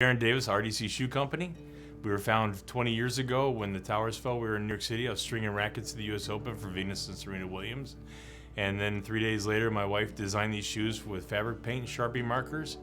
Darren Davis, R.D.C Shoe Company. We were founded 20 years ago when the towers fell. We were in New York City. I was stringing rackets to the U.S. Open for Venus and Serena Williams. And then 3 days later, my wife designed these shoes with fabric paint and Sharpie markers.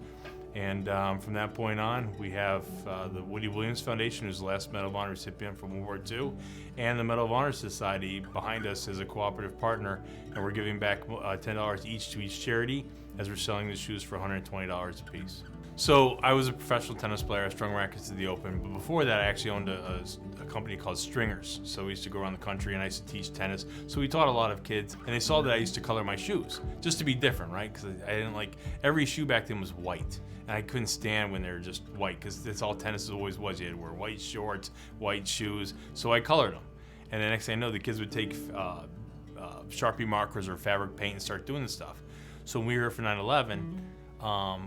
And from that point on, we have the Woody Williams Foundation, who's the last Medal of Honor recipient from World War II, and the Medal of Honor Society behind us as a cooperative partner. And we're giving back $10 each to each charity as we're selling the shoes for $120 a piece. So I was a professional tennis player. I strung rackets to the Open, but before that I actually owned a company called Stringers. So we used to go around the country and I used to teach tennis. So we taught a lot of kids, and they saw that I used to color my shoes just to be different, right? Because I didn't like, every shoe back then was white, and I couldn't stand when they were just white, because that's all tennis always was. You had to wear white shorts, white shoes. So I colored them, and the next thing I know, the kids would take Sharpie markers or fabric paint and start doing this stuff. So when we were here for 9/11.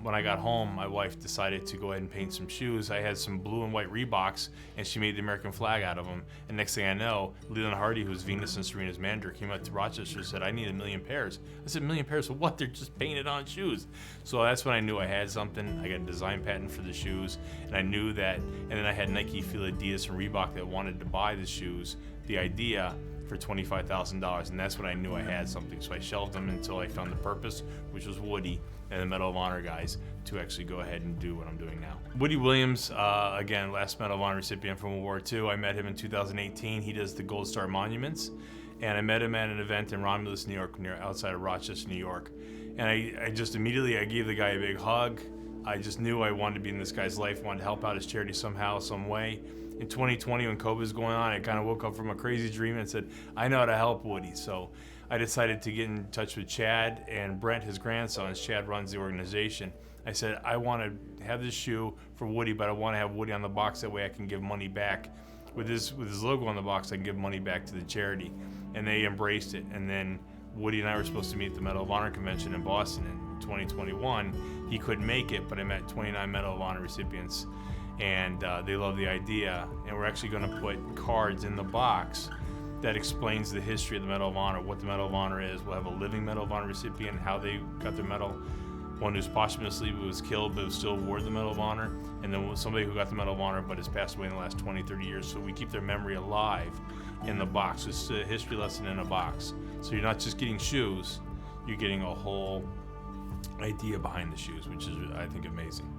When I got home, my wife decided to go ahead and paint some shoes. I had some blue and white Reeboks, and she made the American flag out of them. And next thing I know, Leland Hardy, who's Venus and Serena's manager, came out to Rochester and said, "I need 1 million pairs." I said, "1 million pairs of what? They're just painted on shoes." So that's when I knew I had something. I got a design patent for the shoes, and I knew that. And then I had Nike, Feel, Adidas, and Reebok that wanted to buy the shoes, the idea, for $25,000, and that's when I knew I had something. So I shelved them until I found the purpose, which was Woody and the Medal of Honor guys, to actually go ahead and do what I'm doing now. Woody Williams, again, last Medal of Honor recipient from World War II. I met him in 2018. He does the Gold Star Monuments, and I met him at an event in Romulus, New York, outside of Rochester, New York. And I just immediately, I gave the guy a big hug. I just knew I wanted to be in this guy's life, wanted to help out his charity somehow, some way. In 2020, when COVID was going on, I kind of woke up from a crazy dream and said, I know how to help Woody. So I decided to get in touch with Chad and Brent, his grandson. Chad runs the organization. I said, I want to have this shoe for Woody, but I want to have Woody on the box. That way I can give money back. With his logo on the box, I can give money back to the charity. And they embraced it. And then Woody and I were supposed to meet at the Medal of Honor convention in Boston in 2021. He couldn't make it, but I met 29 Medal of Honor recipients, and they love the idea. And we're actually going to put cards in the box that explains the history of the Medal of Honor, what the Medal of Honor is. We'll have a living Medal of Honor recipient, how they got their medal, one who's posthumously was killed but was still awarded the Medal of Honor, and then somebody who got the Medal of Honor but has passed away in the last 20, 30 years. So we keep their memory alive in the box. It's a history lesson in a box. So you're not just getting shoes, you're getting a whole idea behind the shoes, which is, I think, amazing.